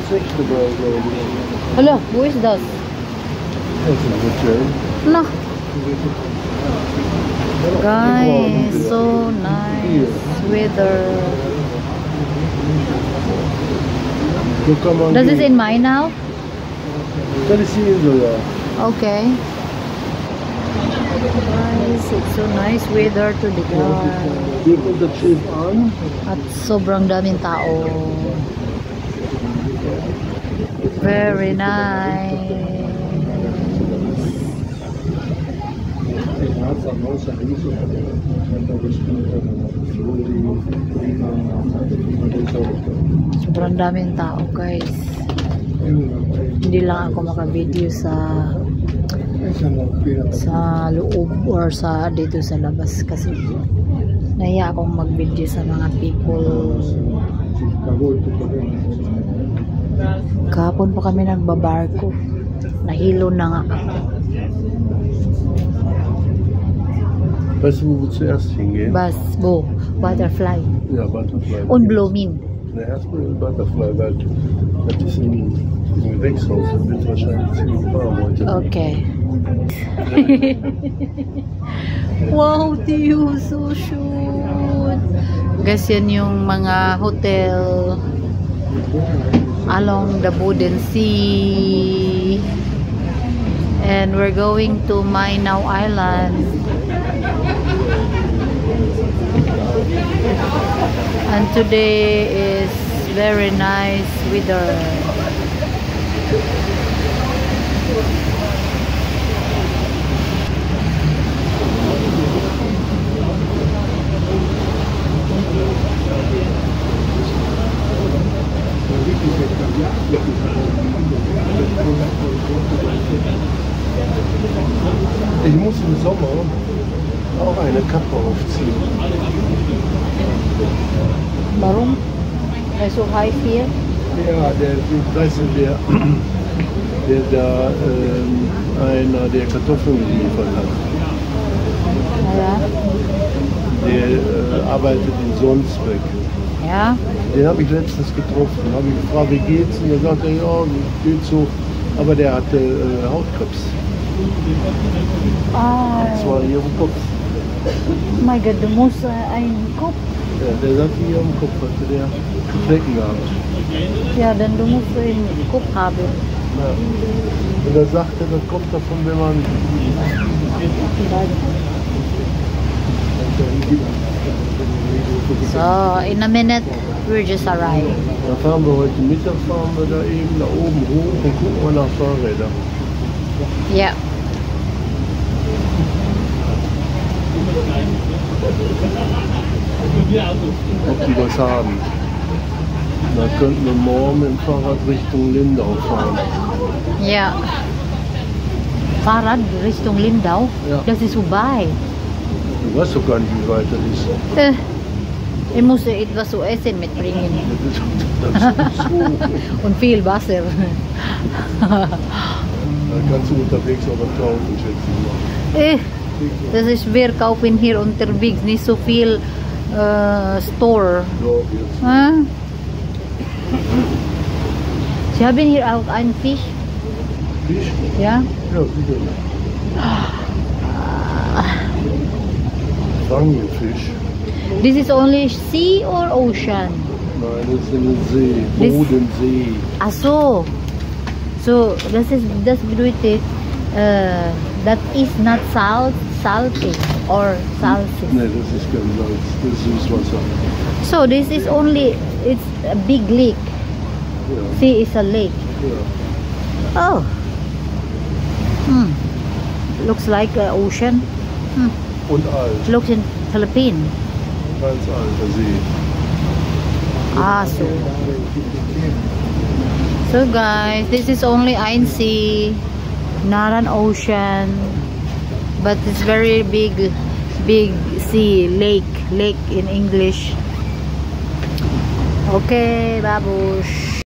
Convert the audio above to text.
Hello, who is that? No. Guys, so nice weather. Does this in mine now? Okay. Guys, it's so nice weather today. At sobrang daming tao. Very nice. Sobrang daming tao, guys. Hindi lang ako maka-video sa loob or sa dito sa labas kasi nahiya akong mag-video sa mga people. Kahapon pa kami nagbabarko. Nahilo na nga ako. Weißt du, wo wir zuerst hingehen? Was? Wo? Butterfly. Ja, Butterfly. Und Blumen. Na, erstmal Butterfly, weil das ist im Gewächshaus. Das wird wahrscheinlich ziemlich warm heute. Okay. Wow, Tio, so cute. Guys, yan yung mga hotel along the Boden Sea. And we're going to Mainau Island. And today is very nice weather. Ich muss im Sommer auch eine Kappe aufziehen. Warum? Weil so heiß hier? Ja, weißt du, der da einer der Kartoffeln geliefert hat. Ja. Der arbeitet in Sonsbeck. Ja. Den habe ich letztens getroffen. Habe ich gefragt, wie geht's? Und er sagte, ja, geht so. Aber der hatte Hautkrebs. Ah. Das war hier im Kopf. Oh mein Gott, du musst einen Kopf. Ja, der sagte, hier im Kopf hatte der Flecken gehabt. Ja, dann du musst einen Kopf haben. Ja. Und er sagte, das kommt davon, wenn man... So, in a minute, we're just arriving. Da fahren wir heute Mittag, fahren wir da eben da oben hoch und gucken mal nach Fahrrädern. Ja. Ob die was haben. Da könnten wir morgen mit dem Fahrrad Richtung Lindau fahren. Ja. Fahrrad Richtung Lindau? Ja. Das ist vorbei. Du weißt doch gar nicht, wie weit das ist. Ich muss etwas zu essen mitbringen. Das ist so. Und viel Wasser. Da kannst du unterwegs aber kaufen, schätzen. Das ist, wir kaufen hier unterwegs nicht so viel Store. Ja, Sie haben hier auch einen Fisch. Fisch? Ja? Ja, sicher. Wangenfisch. This is only sea or ocean? Nein, das ist ein See. Bodensee. Ach so. So, das bedeutet, that is not salty or salty. Nein, das ist kein Salz. Das ist Süßwasser. So, this is only, it's a big lake. Ja. Sea is a lake. Ja. Oh. Looks like an ocean. Und alt. Looks in Philippines. Ganz alter See. Ah, so guys, this is only ein sea, not an ocean, but it's very big sea, lake in English. Okay, babush.